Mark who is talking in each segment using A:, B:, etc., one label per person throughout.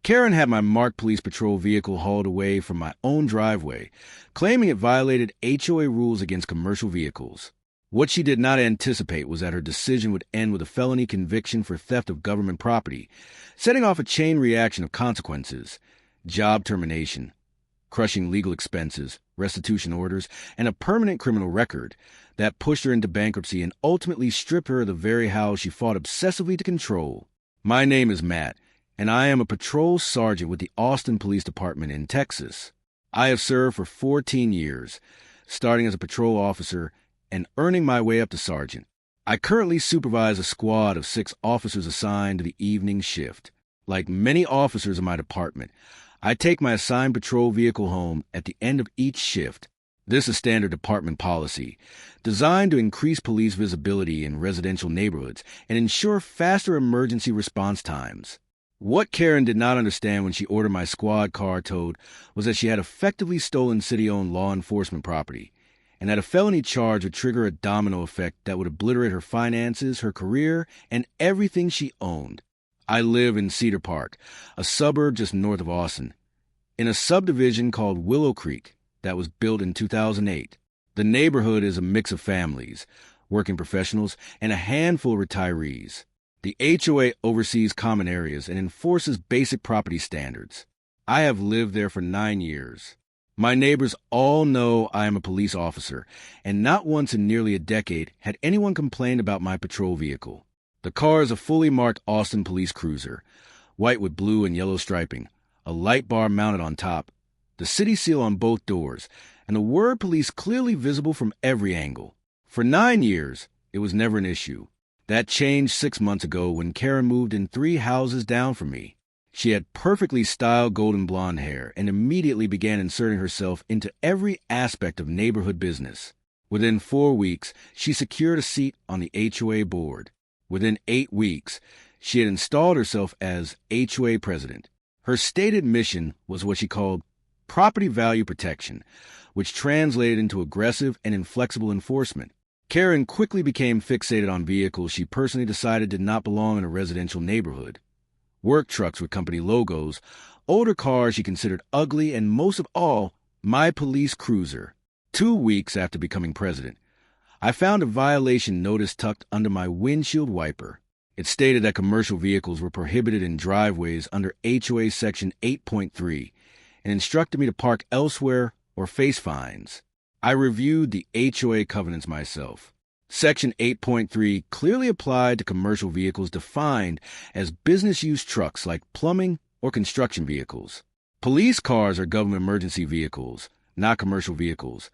A: Karen had my marked police patrol vehicle hauled away from my own driveway, claiming it violated HOA rules against commercial vehicles. What she did not anticipate was that her decision would end with a felony conviction for theft of government property, setting off a chain reaction of consequences: job termination, crushing legal expenses, restitution orders, and a permanent criminal record that pushed her into bankruptcy and ultimately stripped her of the very house she fought obsessively to control. My name is Matt, and I am a patrol sergeant with the Austin Police Department in Texas. I have served for 14 years, starting as a patrol officer and earning my way up to sergeant. I currently supervise a squad of 6 officers assigned to the evening shift. Like many officers in my department, I take my assigned patrol vehicle home at the end of each shift. This is standard department policy, designed to increase police visibility in residential neighborhoods and ensure faster emergency response times. What Karen did not understand when she ordered my squad car towed was that she had effectively stolen city-owned law enforcement property, and that a felony charge would trigger a domino effect that would obliterate her finances, her career, and everything she owned. I live in Cedar Park, a suburb just north of Austin, in a subdivision called Willow Creek that was built in 2008. The neighborhood is a mix of families, working professionals, and a handful of retirees. The HOA oversees common areas and enforces basic property standards. I have lived there for 9 years. My neighbors all know I am a police officer, and not once in nearly a decade had anyone complained about my patrol vehicle. The car is a fully marked Austin police cruiser, white with blue and yellow striping, a light bar mounted on top, the city seal on both doors, and the word police clearly visible from every angle. For 9 years, it was never an issue. That changed 6 months ago when Karen moved in 3 houses down from me. She had perfectly styled golden blonde hair and immediately began inserting herself into every aspect of neighborhood business. Within 4 weeks, she secured a seat on the HOA board. Within 8 weeks, she had installed herself as HOA president. Her stated mission was what she called property value protection, which translated into aggressive and inflexible enforcement. Karen quickly became fixated on vehicles she personally decided did not belong in a residential neighborhood. Work trucks with company logos, older cars she considered ugly, and most of all, my police cruiser. 2 weeks after becoming president, I found a violation notice tucked under my windshield wiper. It stated that commercial vehicles were prohibited in driveways under HOA Section 8.3 and instructed me to park elsewhere or face fines. I reviewed the HOA covenants myself. Section 8.3 clearly applied to commercial vehicles defined as business-use trucks like plumbing or construction vehicles. Police cars are government emergency vehicles, not commercial vehicles,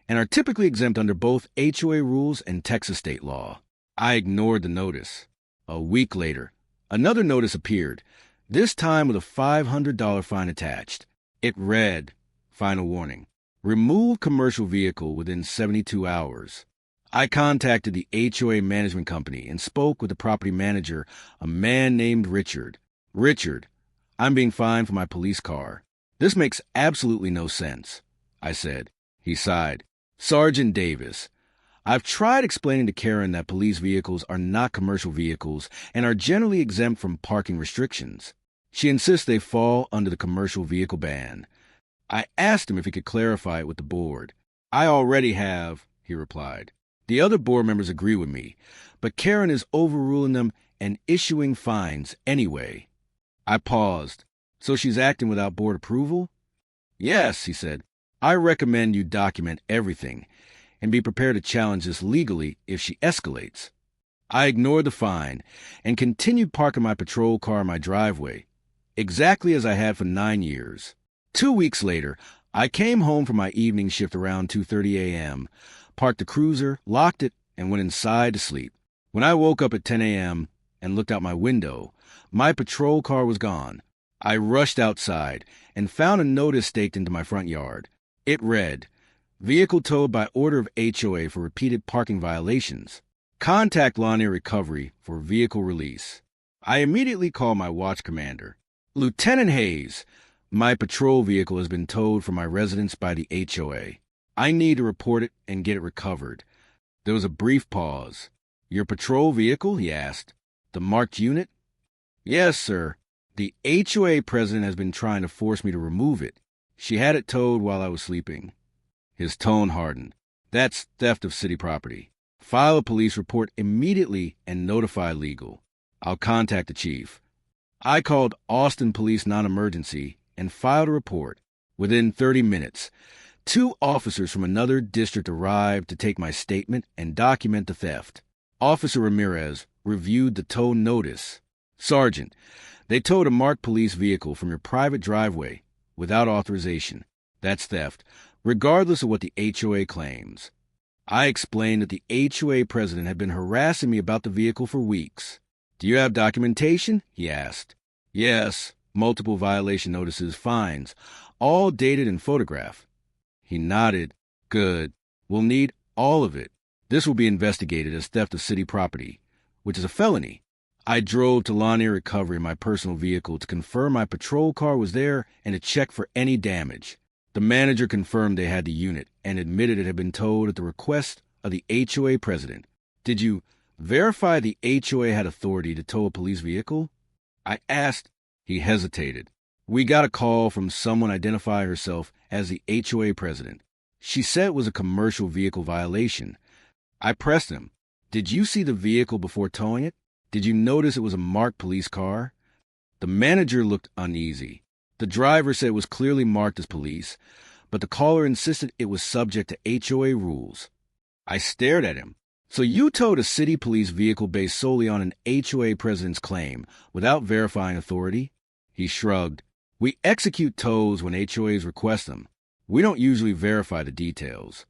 A: and are typically exempt under both HOA rules and Texas state law. I ignored the notice. A week later, another notice appeared, this time with a $500 fine attached. It read, "Final warning. Remove commercial vehicle within 72 hours. I contacted the HOA management company and spoke with the property manager, a man named Richard. Richard, I'm being fined for my police car. This makes absolutely no sense, I said. He sighed. Sergeant Davis, I've tried explaining to Karen that police vehicles are not commercial vehicles and are generally exempt from parking restrictions. She insists they fall under the commercial vehicle ban. I asked him if he could clarify it with the board. I already have, he replied. The other board members agree with me, but Karen is overruling them and issuing fines anyway. I paused. So she's acting without board approval? Yes, he said. I recommend you document everything and be prepared to challenge this legally if she escalates. I ignored the fine and continued parking my patrol car in my driveway, exactly as I had for 9 years. 2 weeks later, I came home from my evening shift around 2:30 a.m., parked the cruiser, locked it, and went inside to sleep. When I woke up at 10 a.m. and looked out my window, my patrol car was gone. I rushed outside and found a notice staked into my front yard. It read, "Vehicle towed by order of HOA for repeated parking violations. Contact Law Near Recovery for vehicle release." I immediately called my watch commander. "Lieutenant Hayes, my patrol vehicle has been towed from my residence by the HOA. I need to report it and get it recovered." There was a brief pause. "Your patrol vehicle?" he asked. "The marked unit?" "Yes, sir. The HOA president has been trying to force me to remove it. She had it towed while I was sleeping. His tone hardened. That's theft of city property. File a police report immediately and notify legal. I'll contact the chief. I called Austin Police Non-Emergency and filed a report. Within 30 minutes, 2 officers from another district arrived to take my statement and document the theft. Officer Ramirez reviewed the tow notice. Sergeant, they towed a marked police vehicle from your private driveway without authorization. That's theft, regardless of what the HOA claims. I explained that the HOA president had been harassing me about the vehicle for weeks. Do you have documentation? He asked. Yes, multiple violation notices, fines, all dated and photographed. He nodded. Good. We'll need all of it. This will be investigated as theft of city property, which is a felony. I drove to Lanier Recovery in my personal vehicle to confirm my patrol car was there and to check for any damage. The manager confirmed they had the unit and admitted it had been towed at the request of the HOA president. Did you verify the HOA had authority to tow a police vehicle? I asked. He hesitated. We got a call from someone identifying herself as the HOA president. She said it was a commercial vehicle violation. I pressed him. Did you see the vehicle before towing it? Did you notice it was a marked police car? The manager looked uneasy. The driver said it was clearly marked as police, but the caller insisted it was subject to HOA rules. I stared at him. So you towed a city police vehicle based solely on an HOA president's claim, without verifying authority? He shrugged. We execute tows when HOAs request them. We don't usually verify the details.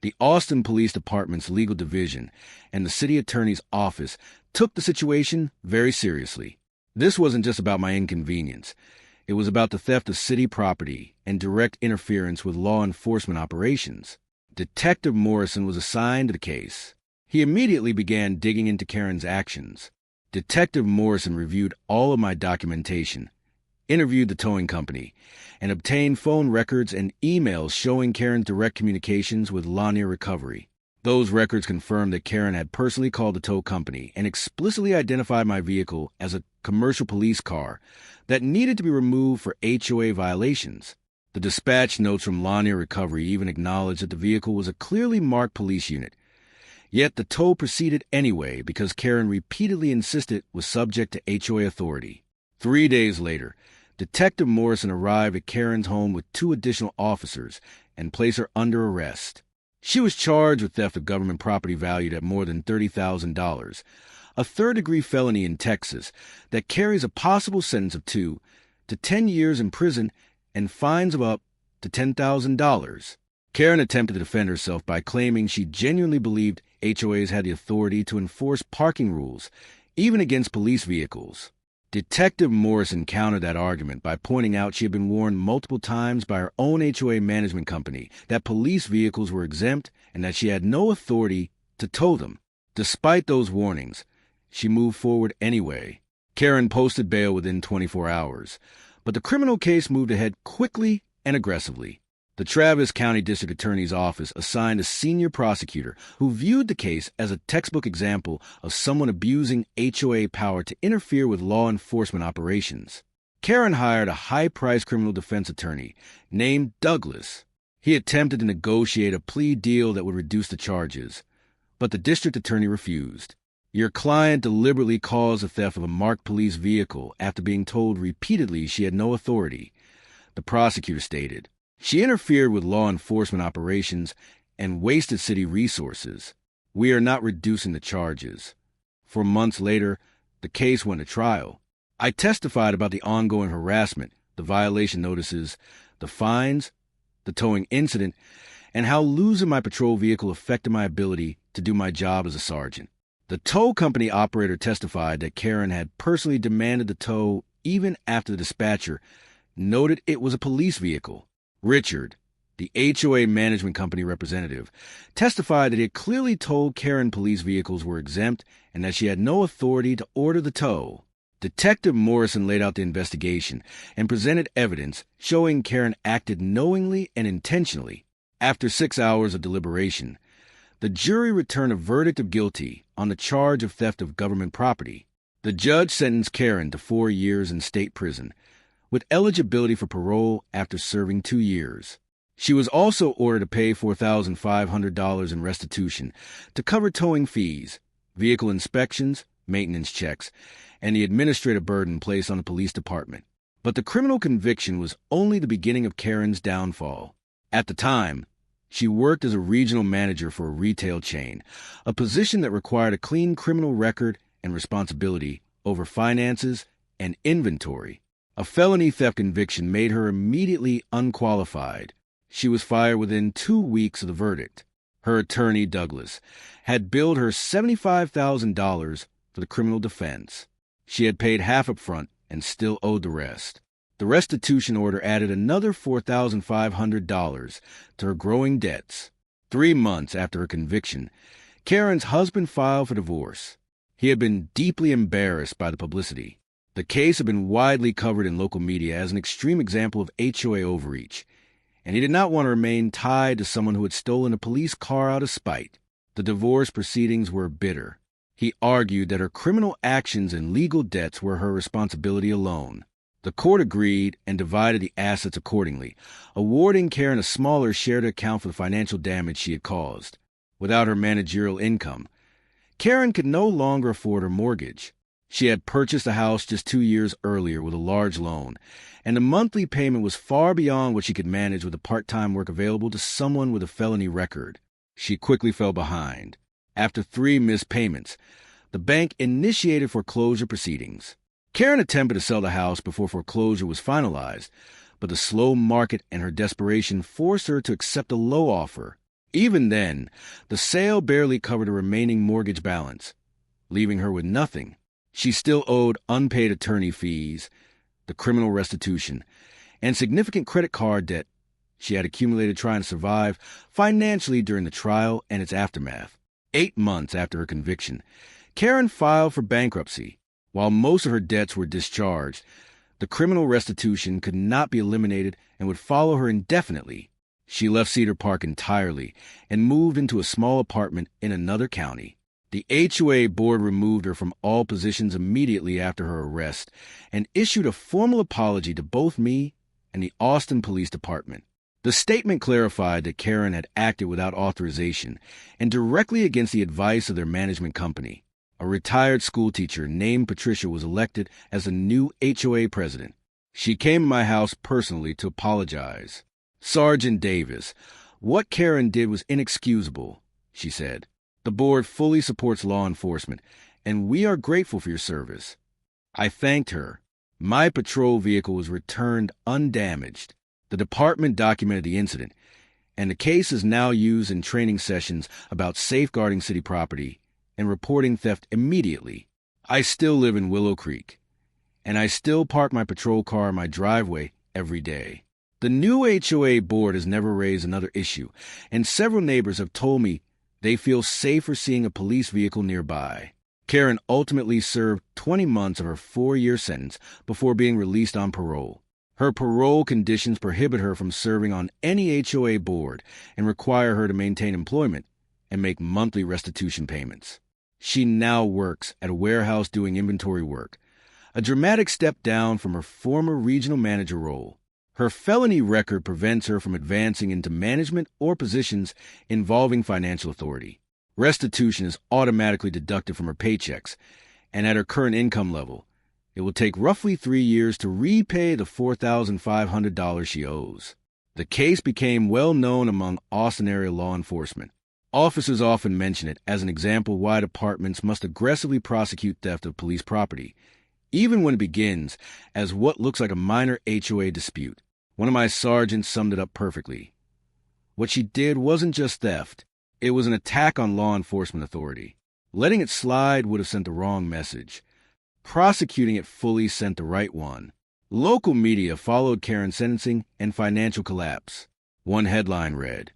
A: The Austin Police Department's legal division and the city attorney's office took the situation very seriously. This wasn't just about my inconvenience. It was about the theft of city property and direct interference with law enforcement operations. Detective Morrison was assigned to the case. He immediately began digging into Karen's actions. Detective Morrison reviewed all of my documentation, interviewed the towing company, and obtained phone records and emails showing Karen's direct communications with Lanier Recovery. Those records confirmed that Karen had personally called the tow company and explicitly identified my vehicle as a commercial police car that needed to be removed for HOA violations. The dispatch notes from Lanier Recovery even acknowledged that the vehicle was a clearly marked police unit. Yet the tow proceeded anyway because Karen repeatedly insisted it was subject to HOA authority. 3 days later, Detective Morrison arrived at Karen's home with 2 additional officers and placed her under arrest. She was charged with theft of government property valued at more than $30,000, a third-degree felony in Texas that carries a possible sentence of 2 to 10 years in prison and fines of up to $10,000. Karen attempted to defend herself by claiming she genuinely believed HOAs had the authority to enforce parking rules, even against police vehicles. Detective Morrison countered that argument by pointing out she had been warned multiple times by her own HOA management company that police vehicles were exempt and that she had no authority to tow them. Despite those warnings, she moved forward anyway. Karen posted bail within 24 hours, but the criminal case moved ahead quickly and aggressively. The Travis County District Attorney's Office assigned a senior prosecutor who viewed the case as a textbook example of someone abusing HOA power to interfere with law enforcement operations. Karen hired a high-priced criminal defense attorney named Douglas. He attempted to negotiate a plea deal that would reduce the charges, but the district attorney refused. Your client deliberately caused the theft of a marked police vehicle after being told repeatedly she had no authority, the prosecutor stated. She interfered with law enforcement operations and wasted city resources. We are not reducing the charges. 4 months later, the case went to trial. I testified about the ongoing harassment, the violation notices, the fines, the towing incident, and how losing my patrol vehicle affected my ability to do my job as a sergeant. The tow company operator testified that Karen had personally demanded the tow even after the dispatcher noted it was a police vehicle. Richard, the HOA management company representative, testified that he had clearly told Karen police vehicles were exempt and that she had no authority to order the tow. Detective Morrison laid out the investigation and presented evidence showing Karen acted knowingly and intentionally. After 6 hours of deliberation, the jury returned a verdict of guilty on the charge of theft of government property. The judge sentenced Karen to 4 years in state prison, with eligibility for parole after serving 2 years. She was also ordered to pay $4,500 in restitution to cover towing fees, vehicle inspections, maintenance checks, and the administrative burden placed on the police department. But the criminal conviction was only the beginning of Karen's downfall. At the time, she worked as a regional manager for a retail chain, a position that required a clean criminal record and responsibility over finances and inventory. A felony theft conviction made her immediately unqualified. She was fired within 2 weeks of the verdict. Her attorney, Douglas, had billed her $75,000 for the criminal defense. She had paid half up front and still owed the rest. The restitution order added another $4,500 to her growing debts. 3 months after her conviction, Karen's husband filed for divorce. He had been deeply embarrassed by the publicity. The case had been widely covered in local media as an extreme example of HOA overreach, and he did not want to remain tied to someone who had stolen a police car out of spite. The divorce proceedings were bitter. He argued that her criminal actions and legal debts were her responsibility alone. The court agreed and divided the assets accordingly, awarding Karen a smaller share to account for the financial damage she had caused. Without her managerial income, Karen could no longer afford her mortgage. She had purchased a house just 2 years earlier with a large loan, and the monthly payment was far beyond what she could manage with the part-time work available to someone with a felony record. She quickly fell behind. After 3 missed payments, the bank initiated foreclosure proceedings. Karen attempted to sell the house before foreclosure was finalized, but the slow market and her desperation forced her to accept a low offer. Even then, the sale barely covered her remaining mortgage balance, leaving her with nothing. She still owed unpaid attorney fees, the criminal restitution, and significant credit card debt she had accumulated trying to survive financially during the trial and its aftermath. 8 months after her conviction, Karen filed for bankruptcy. While most of her debts were discharged, the criminal restitution could not be eliminated and would follow her indefinitely. She left Cedar Park entirely and moved into a small apartment in another county. The HOA board removed her from all positions immediately after her arrest and issued a formal apology to both me and the Austin Police Department. The statement clarified that Karen had acted without authorization and directly against the advice of their management company. A retired schoolteacher named Patricia was elected as the new HOA president. She came to my house personally to apologize. "Sergeant Davis, what Karen did was inexcusable," she said. "The board fully supports law enforcement, and we are grateful for your service." I thanked her. My patrol vehicle was returned undamaged. The department documented the incident, and the case is now used in training sessions about safeguarding city property and reporting theft immediately. I still live in Willow Creek, and I still park my patrol car in my driveway every day. The new HOA board has never raised another issue, and several neighbors have told me they feel safer seeing a police vehicle nearby. Karen ultimately served 20 months of her 4-year sentence before being released on parole. Her parole conditions prohibit her from serving on any HOA board and require her to maintain employment and make monthly restitution payments. She now works at a warehouse doing inventory work, a dramatic step down from her former regional manager role. Her felony record prevents her from advancing into management or positions involving financial authority. Restitution is automatically deducted from her paychecks, and at her current income level, it will take roughly 3 years to repay the $4,500 she owes. The case became well known among Austin area law enforcement. Officers often mention it as an example why departments must aggressively prosecute theft of police property, even when it begins as what looks like a minor HOA dispute. One of my sergeants summed it up perfectly. What she did wasn't just theft. It was an attack on law enforcement authority. Letting it slide would have sent the wrong message. Prosecuting it fully sent the right one. Local media followed Karen's sentencing and financial collapse. One headline read,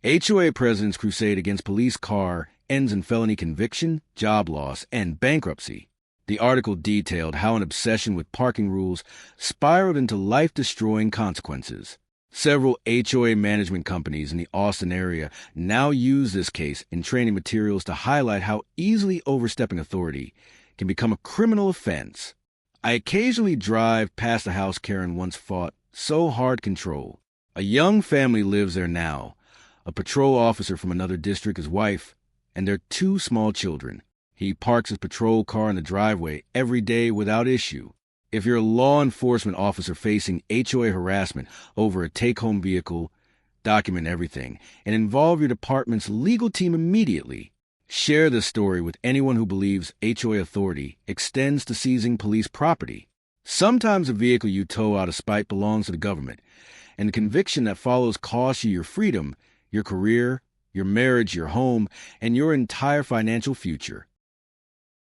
A: "HOA President's Crusade Against Police Car Ends in Felony Conviction, Job Loss, and Bankruptcy." The article detailed how an obsession with parking rules spiraled into life-destroying consequences. Several HOA management companies in the Austin area now use this case in training materials to highlight how easily overstepping authority can become a criminal offense. I occasionally drive past the house Karen once fought so hard control. A young family lives there now, a patrol officer from another district, his wife, and their 2 small children. He parks his patrol car in the driveway every day without issue. If you're a law enforcement officer facing HOA harassment over a take-home vehicle, document everything and involve your department's legal team immediately. Share this story with anyone who believes HOA authority extends to seizing police property. Sometimes a vehicle you tow out of spite belongs to the government, and the conviction that follows costs you your freedom, your career, your marriage, your home, and your entire financial future.